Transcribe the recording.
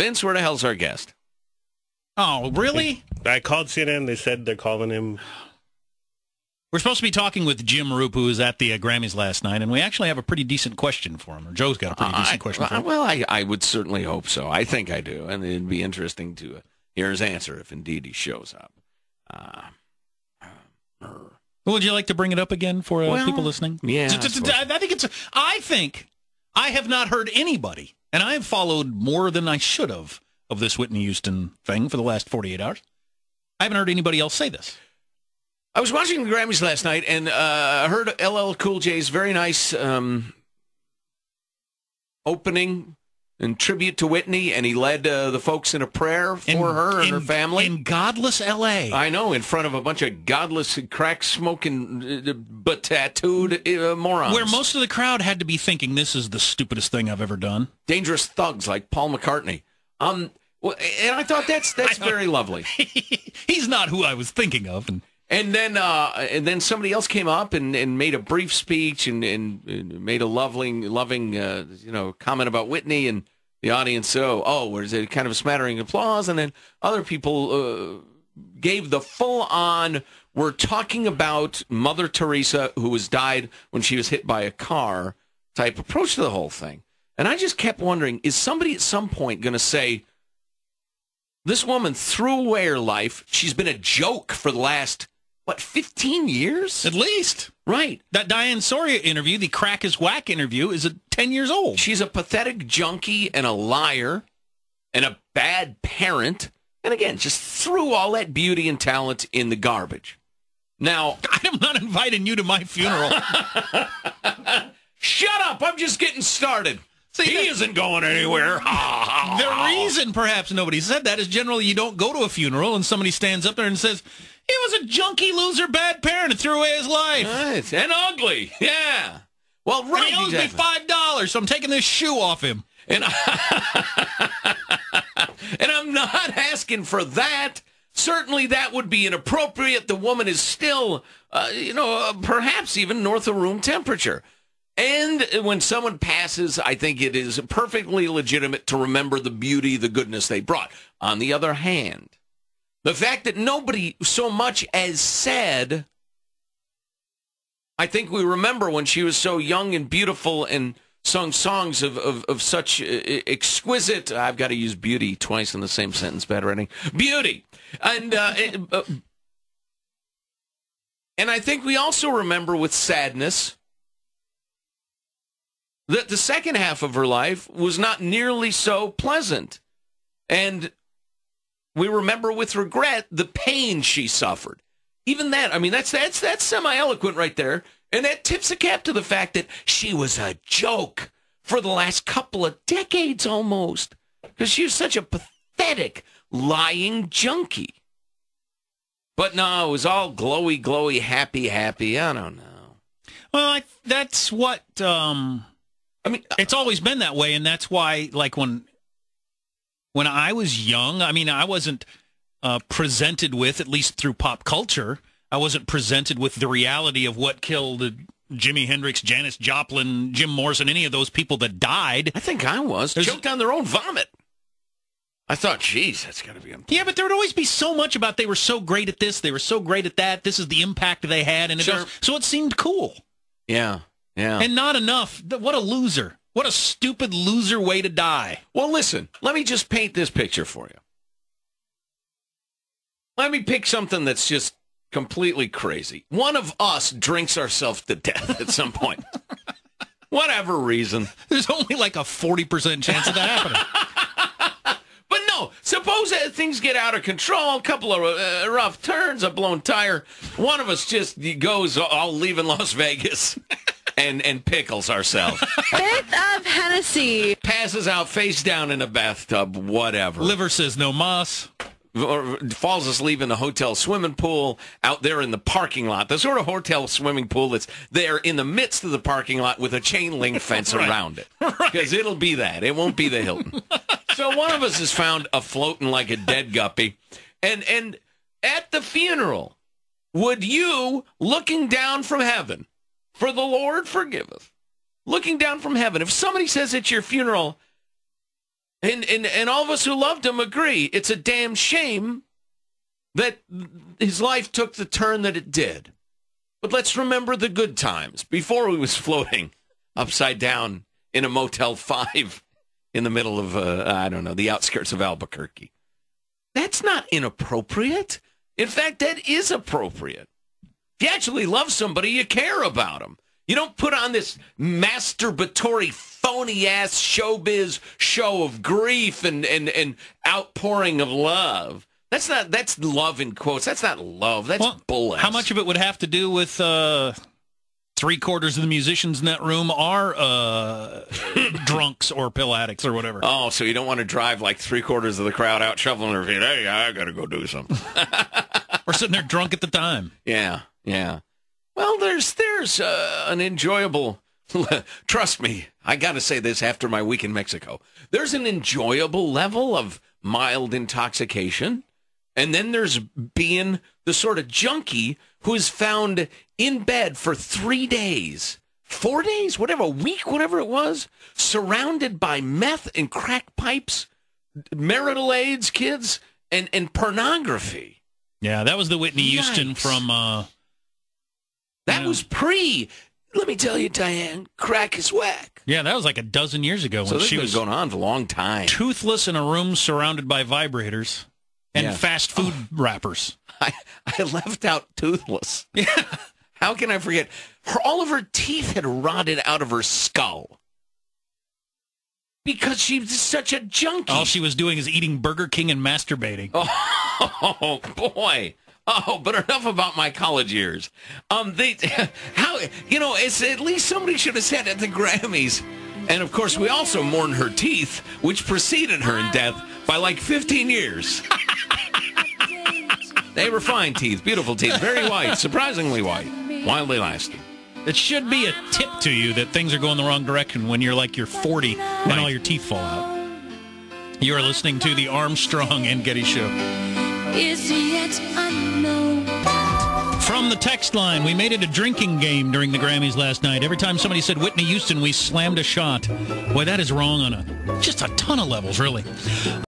Vince, where the hell's our guest? Oh, really? I called CNN. They said they're calling him. We're supposed to be talking with Jim Roop, who was at the Grammys last night, and we actually have a pretty decent question for him. Or Joe's got a pretty decent question for him. Well, I would certainly hope so. I think I do, and it'd be interesting to hear his answer if indeed he shows up. Would you like to bring it up again for people listening? Yeah. I think I have not heard anybody, and I have followed more than I should have of this Whitney Houston thing for the last 48 hours. I haven't heard anybody else say this. I was watching the Grammys last night and heard LL Cool J's very nice opening and tribute to Whitney, and he led the folks in a prayer for her and her family. In godless L.A. I know, in front of a bunch of godless, crack-smoking, but tattooed morons. Where most of the crowd had to be thinking, this is the stupidest thing I've ever done. Dangerous thugs like Paul McCartney. And I thought that's very lovely. He's not who I was thinking of. And then somebody else came up and made a brief speech and made a loving comment about Whitney, and the audience was it kind of a smattering of applause, and then other people gave the full on. We're talking about Mother Teresa, who died when she was hit by a car type approach to the whole thing, and I just kept wondering: is somebody at some point going to say, this woman threw away her life? She's been a joke for the last 15 years? At least. Right. That Diane Soria interview, the Crack is Whack interview, is 10 years old. She's a pathetic junkie and a liar and a bad parent. And again, just threw all that beauty and talent in the garbage. Now, I'm not inviting you to my funeral. Shut up. I'm just getting started. See, he isn't going anywhere. The reason perhaps nobody said that is generally you don't go to a funeral and somebody stands up there and says, he was a junkie, loser, bad parent and threw away his life. Right. And ugly. Yeah. Well, right. And he owes me $5, so I'm taking this shoe off him. And, and I'm not asking for that. Certainly that would be inappropriate. The woman is still, perhaps even north of room temperature. And when someone passes, I think it is perfectly legitimate to remember the beauty, the goodness they brought. On the other hand, the fact that nobody so much as said, I think we remember when she was so young and beautiful and sung songs of such exquisite, I've got to use beauty twice in the same sentence, bad writing, beauty. And I think we also remember with sadness that the second half of her life was not nearly so pleasant. And we remember with regret the pain she suffered. Even that, I mean, that's semi-eloquent right there. And that tips a cap to the fact that she was a joke for the last couple of decades almost. Because she was such a pathetic, lying junkie. But no, it was all glowy, glowy, happy. I don't know. Well, that's what... I mean, it's always been that way, and that's why, like, when I was young, I mean, I wasn't presented with, at least through pop culture, I wasn't presented with the reality of what killed Jimi Hendrix, Janis Joplin, Jim Morrison, any of those people that died. I think I was. Choked on their own vomit. I thought, geez, that's got to be unpleasant. Yeah, but there would always be so much about they were so great at this, they were so great at that, this is the impact they had, and so it seemed cool. Yeah. Yeah. And not enough. What a loser. What a stupid loser way to die. Well, listen, let me just paint this picture for you. Let me pick something that's just completely crazy. One of us drinks ourselves to death at some point. Whatever reason. There's only like a 40% chance of that happening. But no, suppose things get out of control, a couple of rough turns, a blown tire. One of us just goes, I'll leave in Las Vegas. And pickles ourselves. Fifth of Hennessy. Passes out face down in a bathtub, whatever. Liver says no mas. Or falls asleep in the hotel swimming pool out there in the parking lot. The sort of hotel swimming pool that's there in the midst of the parking lot with a chain link fence around it. Because it'll be that. It won't be the Hilton. So one of us is found afloating like a dead guppy. And at the funeral, would you, looking down from heaven, for the Lord forgiveth, looking down from heaven, if somebody says at your funeral, And all of us who loved him agree it's a damn shame that his life took the turn that it did. But let's remember the good times before he was floating upside down in a Motel 5 in the middle of, the outskirts of Albuquerque. That's not inappropriate. In fact, that is appropriate. If you actually love somebody, you care about them. You don't put on this masturbatory, phony-ass showbiz show of grief and outpouring of love. That's love in quotes. That's not love. That's bull. How much of it would have to do with 3/4 of the musicians in that room are drunks or pill addicts or whatever? Oh, so you don't want to drive like 3/4 of the crowd out shoveling their feet. Hey, I got to go do something. Or sitting there drunk at the time. Yeah. Well, there's an enjoyable. Trust me, I got to say this after my week in Mexico. There's an enjoyable level of mild intoxication. And then there's being the sort of junkie who is found in bed for 3 days, 4 days, whatever, a week, whatever it was, surrounded by meth and crack pipes, marital aids, kids, and pornography. Yeah, that was the Whitney Houston from... that was let me tell you, Diane, crack is whack. Yeah, that was like a dozen years ago. So when she was going on for a long time. Toothless in a room surrounded by vibrators. And fast food wrappers. I left out toothless. Yeah. How can I forget? All of her teeth had rotted out of her skull. Because she was such a junkie. All she was doing is eating Burger King and masturbating. Oh boy. Oh, but enough about my college years. It's at least somebody should have said at the Grammys. And of course, we also mourn her teeth, which preceded her in death by like 15 years. They were fine teeth, beautiful teeth, very white, surprisingly white, wildly lasting. It should be a tip to you that things are going the wrong direction when you're 40 and all your teeth fall out. You are listening to the Armstrong and Getty Show. Is yet unknown. From the text line, we made it a drinking game during the Grammys last night. Every time somebody said Whitney Houston, we slammed a shot. Boy, that is wrong on just a ton of levels, really.